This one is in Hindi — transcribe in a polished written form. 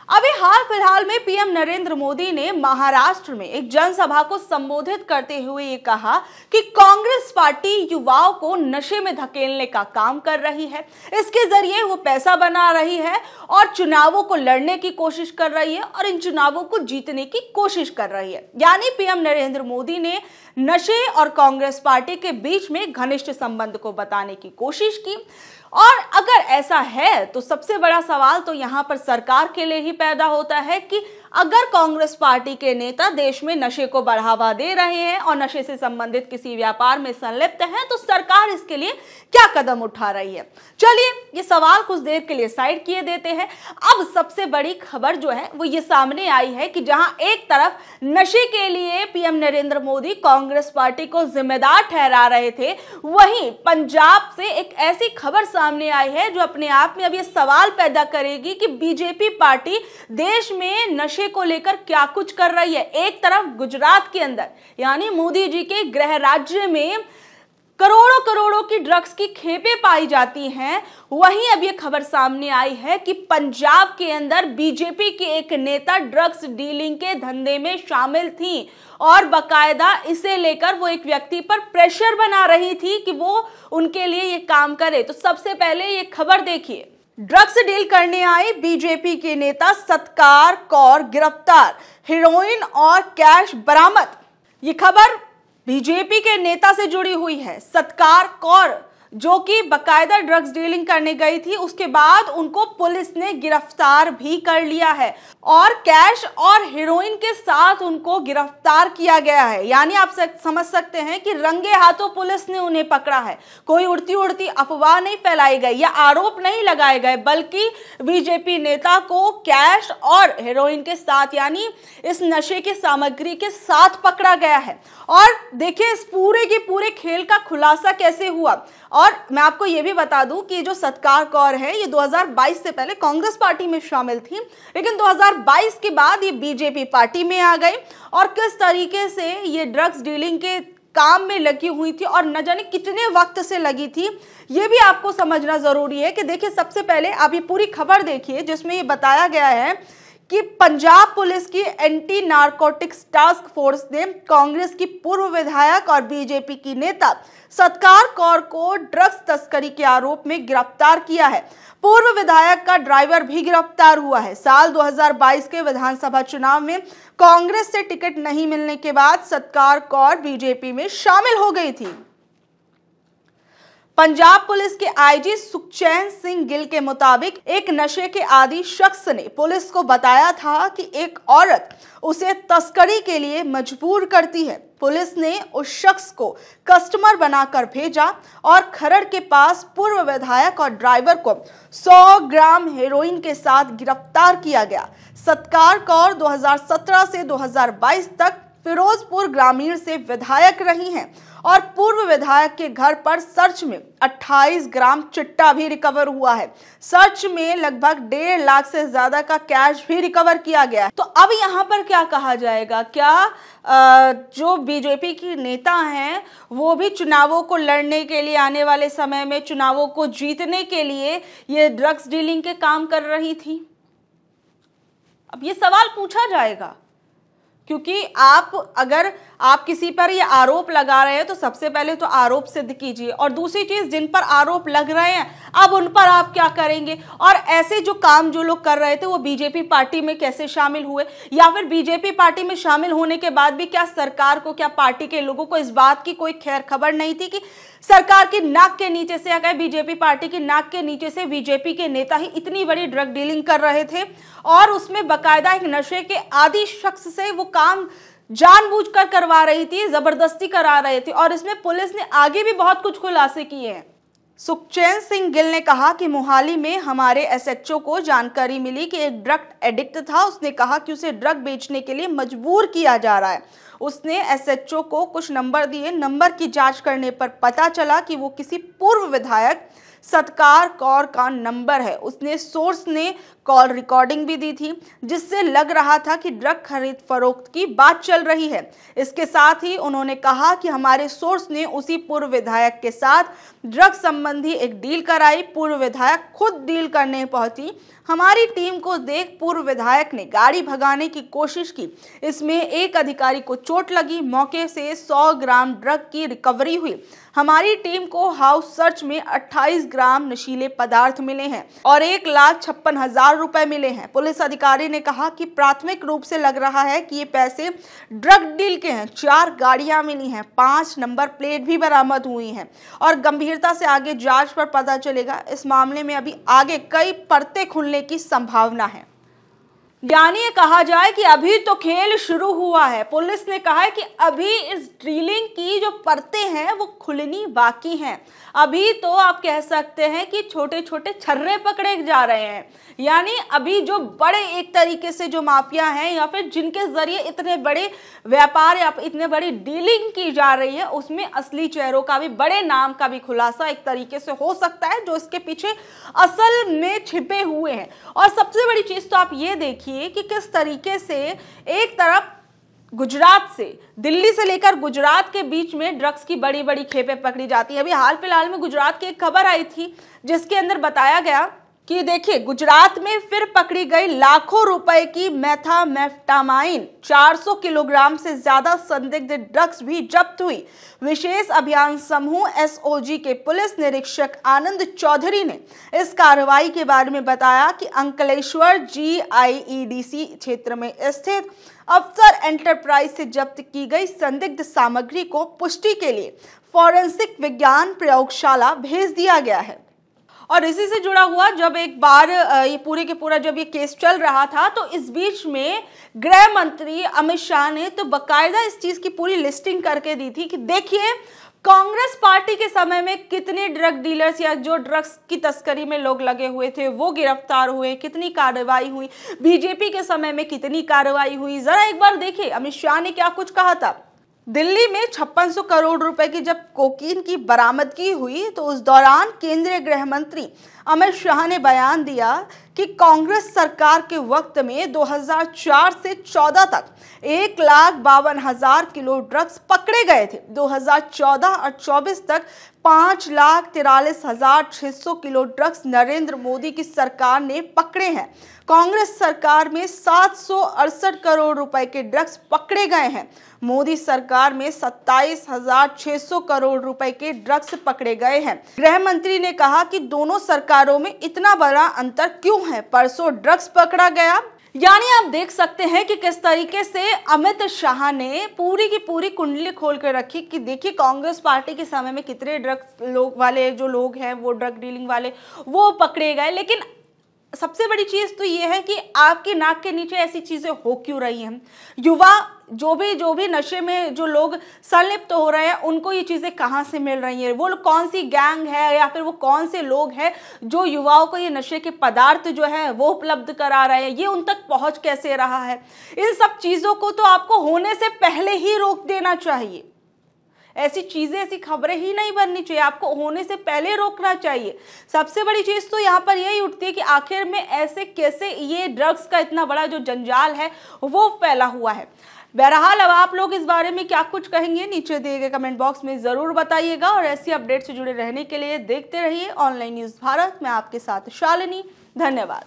अभी हाल फिलहाल में पीएम नरेंद्र मोदी ने महाराष्ट्र में एक जनसभा को संबोधित करते हुए ये कहा कि कांग्रेस पार्टी युवाओं को नशे में धकेलने का काम कर रही है। इसके जरिए वो पैसा बना रही है और चुनावों को लड़ने की कोशिश कर रही है और इन चुनावों को जीतने की कोशिश कर रही है। यानी पीएम नरेंद्र मोदी ने नशे और कांग्रेस पार्टी के बीच में घनिष्ठ संबंध को बताने की कोशिश की। और अगर ऐसा है तो सबसे बड़ा सवाल तो यहां पर सरकार के लिए ही पैदा होता है कि अगर कांग्रेस पार्टी के नेता देश में नशे को बढ़ावा दे रहे हैं और नशे से संबंधित किसी व्यापार में संलिप्त हैं तो सरकार इसके लिए क्या कदम उठा रही है। चलिए ये सवाल कुछ देर के लिए साइड किए देते हैं। अब सबसे बड़ी खबर जो है वो ये सामने आई है कि जहां एक तरफ नशे के लिए पीएम नरेंद्र मोदी कांग्रेस पार्टी को जिम्मेदार ठहरा रहे थे, वहीं पंजाब से एक ऐसी खबर सामने आई है जो अपने आप में अब ये सवाल पैदा करेगी कि बीजेपी पार्टी देश में नशे को लेकर क्या कुछ कर रही है। एक तरफ गुजरात के अंदर यानी मोदी जी के गृह राज्य में करोड़ों करोड़ों की ड्रग्स की खेपें पाई जाती हैं, वहीं अब यह खबर सामने आई है कि पंजाब के अंदर बीजेपी की एक नेता ड्रग्स डीलिंग के धंधे में शामिल थी और बकायदा इसे लेकर वो एक व्यक्ति पर प्रेशर बना रही थी कि वो उनके लिए ये काम करे। तो सबसे पहले ये खबर देखिए। ड्रग्स डील करने आई बीजेपी के नेता सत्कार कौर गिरफ्तार, हेरोइन और कैश बरामद। ये खबर बीजेपी के नेता से जुड़ी हुई है। सत्कार कौर जो कि बकायदा ड्रग्स डीलिंग करने गई थी, उसके बाद उनको पुलिस ने गिरफ्तार भी कर लिया है और कैश और हेरोइन के साथ उनको गिरफ्तार किया गया है। यानी आप समझ सकते हैं कि रंगे हाथों पुलिस ने उन्हें पकड़ा है। कोई उड़ती उड़ती अफवाह नहीं फैलाई गई या आरोप नहीं लगाए गए, बल्कि बीजेपी नेता को कैश और हेरोइन के साथ यानी इस नशे की सामग्री के साथ पकड़ा गया है। और देखिए इस पूरे के पूरे खेल का खुलासा कैसे हुआ। और मैं आपको यह भी बता दूं कि जो सत्कार कौर है ये 2022 से पहले कांग्रेस पार्टी में शामिल थी, लेकिन 2022 के बाद ये बीजेपी पार्टी में आ गई और किस तरीके से ये ड्रग्स डीलिंग के काम में लगी हुई थी और न जाने कितने वक्त से लगी थी, ये भी आपको समझना जरूरी है। कि देखिए सबसे पहले आप ये पूरी खबर देखिए जिसमें ये बताया गया है कि पंजाब पुलिस की एंटी नारकोटिक्स टास्क फोर्स ने कांग्रेस की पूर्व विधायक और बीजेपी की नेता सत्कार कौर को ड्रग्स तस्करी के आरोप में गिरफ्तार किया है। पूर्व विधायक का ड्राइवर भी गिरफ्तार हुआ है। साल 2022 के विधानसभा चुनाव में कांग्रेस से टिकट नहीं मिलने के बाद सत्कार कौर बीजेपी में शामिल हो गई थी। पंजाब पुलिस के आईजी सुखचैन सिंह गिल के मुताबिक एक नशे के आदी शख्स ने पुलिस को बताया था कि एक औरत उसे तस्करी के लिए मजबूर करती है। पुलिस ने उस शख्स को कस्टमर बनाकर भेजा और खरड़ के पास पूर्व विधायक और ड्राइवर को 100 ग्राम हेरोइन के साथ गिरफ्तार किया गया। सत्कार कौर 2017 से 2022 तक फिरोजपुर ग्रामीण से विधायक रही हैं और पूर्व विधायक के घर पर सर्च में 28 ग्राम चिट्टा भी रिकवर हुआ है। सर्च में लगभग 1.5 लाख से ज्यादा का कैश भी रिकवर किया गया है। तो अब यहाँ पर क्या कहा जाएगा? क्या जो बीजेपी की नेता हैं वो भी चुनावों को लड़ने के लिए, आने वाले समय में चुनावों को जीतने के लिए ये ड्रग्स डीलिंग के काम कर रही थी? अब ये सवाल पूछा जाएगा, क्योंकि अगर आप किसी पर ये आरोप लगा रहे हैं तो सबसे पहले तो आरोप सिद्ध कीजिए, और दूसरी चीज जिन पर आरोप लग रहे हैं अब उन पर आप क्या करेंगे? और ऐसे जो काम जो लोग कर रहे थे वो बीजेपी पार्टी में कैसे शामिल हुए, या फिर बीजेपी पार्टी में शामिल होने के बाद भी क्या सरकार को, क्या पार्टी के लोगों को इस बात की कोई खैर खबर नहीं थी कि सरकार की नाक के नीचे से, अगर बीजेपी पार्टी की नाक के नीचे से बीजेपी के नेता ही इतनी बड़ी ड्रग डीलिंग कर रहे थे और उसमें बकायदा एक नशे के आदी शख्स से वो काम जानबूझकर करवा रही थी, जबरदस्ती करा रहे थे, और इसमें पुलिस ने आगे भी बहुत कुछ खुलासे किए हैं। सुखचैन सिंह गिल ने कहा कि मोहाली में हमारे एसएचओ को जानकारी मिली कि एक ड्रग एडिक्ट था। उसने कहा कि उसे ड्रग बेचने के लिए मजबूर किया जा रहा है। उसने एसएचओ को कुछ नंबर दिए। नंबर की जांच करने पर पता चला कि वो किसी पूर्व विधायक सत्कार कौर का नंबर है। उसने सोर्स ने कॉल रिकॉर्डिंग भी दी थी, जिससे लग रहा था कि ड्रग खरीद फरोख्त की बात चल रही है। इसके साथ ही उन्होंने कहा कि हमारे सोर्स ने उसी पूर्व विधायक के साथ ड्रग संबंधी एक डील कराई। पूर्व विधायक खुद डील करने पहुंची। हमारी टीम को देख पूर्व विधायक ने गाड़ी भगाने की कोशिश की। इसमें एक अधिकारी को चोट लगी। मौके से 100 ग्राम ड्रग की रिकवरी हुई। हमारी टीम को हाउस सर्च में 28 ग्राम नशीले पदार्थ मिले हैं और 1,56,000 रुपए मिले हैं। पुलिस अधिकारी ने कहा कि प्राथमिक रूप से लग रहा है कि ये पैसे ड्रग डील के हैं। 4 गाड़ियां मिली हैं, 5 नंबर प्लेट भी बरामद हुई हैं और गंभीरता से आगे जांच पर पता चलेगा। इस मामले में अभी आगे कई परतें खुलने की संभावना है। यानी ये कहा जाए कि अभी तो खेल शुरू हुआ है। पुलिस ने कहा है कि अभी इस ड्रिलिंग की जो परतें हैं वो खुलनी बाकी हैं। अभी तो आप कह सकते हैं कि छोटे छोटे छर्रे पकड़े जा रहे हैं। यानी अभी जो बड़े एक तरीके से जो माफिया हैं या फिर जिनके जरिए इतने बड़े व्यापार या इतने बड़ी डीलिंग की जा रही है, उसमें असली चेहरों का भी, बड़े नाम का भी खुलासा एक तरीके से हो सकता है, जो इसके पीछे असल में छिपे हुए हैं। और सबसे बड़ी चीज तो आप ये देखिए कि किस तरीके से एक तरफ गुजरात से, दिल्ली से लेकर गुजरात के बीच में ड्रग्स की बड़ी बड़ी खेपें पकड़ी जाती है। अभी हाल फिलहाल में गुजरात की एक खबर आई थी जिसके अंदर बताया गया कि देखिए गुजरात में फिर पकड़ी गई लाखों रुपए की मेथामेफ्टामाइन, 400 किलोग्राम से ज्यादा संदिग्ध ड्रग्स भी जब्त हुई। विशेष अभियान समूह एसओजी के पुलिस निरीक्षक आनंद चौधरी ने इस कार्रवाई के बारे में बताया कि अंकलेश्वर GIEDC क्षेत्र में स्थित अफसर एंटरप्राइज से जब्त की गई संदिग्ध सामग्री को पुष्टि के लिए फॉरेंसिक विज्ञान प्रयोगशाला भेज दिया गया है। और इसी से जुड़ा हुआ जब एक बार ये पूरे के पूरा जब ये केस चल रहा था, तो इस बीच में गृह मंत्री अमित शाह ने तो बकायदा इस चीज की पूरी लिस्टिंग करके दी थी कि देखिए कांग्रेस पार्टी के समय में कितने ड्रग डीलर्स या जो ड्रग्स की तस्करी में लोग लगे हुए थे वो गिरफ्तार हुए, कितनी कार्रवाई हुई, बीजेपी के समय में कितनी कार्रवाई हुई। जरा एक बार देखिए अमित शाह ने क्या कुछ कहा था। दिल्ली में 5600 करोड़ रुपए की जब कोकीन की बरामदगी हुई तो उस दौरान केंद्रीय गृह मंत्री अमित शाह ने बयान दिया कि कांग्रेस सरकार के वक्त में 2004 से 14 तक 1,52,000 किलो ड्रग्स पकड़े गए थे। 2014 और 24 तक 5,43,600 किलो ड्रग्स नरेंद्र मोदी की सरकार ने पकड़े हैं। कांग्रेस सरकार में 768 करोड़ रुपए के ड्रग्स पकड़े गए हैं। मोदी सरकार में 27,600 करोड़ रुपए के ड्रग्स पकड़े गए हैं। गृह मंत्री ने कहा कि दोनों सरकारों में इतना बड़ा अंतर क्यों है। परसों ड्रग्स पकड़ा गया। यानी आप देख सकते हैं कि किस तरीके से अमित शाह ने पूरी की पूरी कुंडली खोल कर रखी कि देखिए कांग्रेस पार्टी के समय में कितने ड्रग्स लोग वाले जो लोग हैं वो ड्रग डीलिंग वाले वो पकड़े गए। लेकिन सबसे बड़ी चीज तो ये है कि आपकी नाक के नीचे ऐसी चीजें हो क्यों रही हैं। युवा जो भी नशे में जो लोग संलिप्त हो रहे हैं उनको ये चीजें कहाँ से मिल रही हैं, वो कौन सी गैंग है या फिर वो कौन से लोग हैं जो युवाओं को ये नशे के पदार्थ जो है वो उपलब्ध करा रहे हैं, ये उन तक पहुंच कैसे रहा है। इन सब चीजों को तो आपको होने से पहले ही रोक देना चाहिए। ऐसी चीजें, ऐसी खबरें ही नहीं बननी चाहिए, आपको होने से पहले रोकना चाहिए। सबसे बड़ी चीज तो यहाँ पर यही उठती है कि आखिर में ऐसे कैसे ये ड्रग्स का इतना बड़ा जो जंजाल है वो फैला हुआ है। बहरहाल अब आप लोग इस बारे में क्या कुछ कहेंगे नीचे दिए गए कमेंट बॉक्स में जरूर बताइएगा और ऐसी अपडेट से जुड़े रहने के लिए देखते रहिए ऑनलाइन न्यूज भारत। मैं आपके साथ शालिनी, धन्यवाद।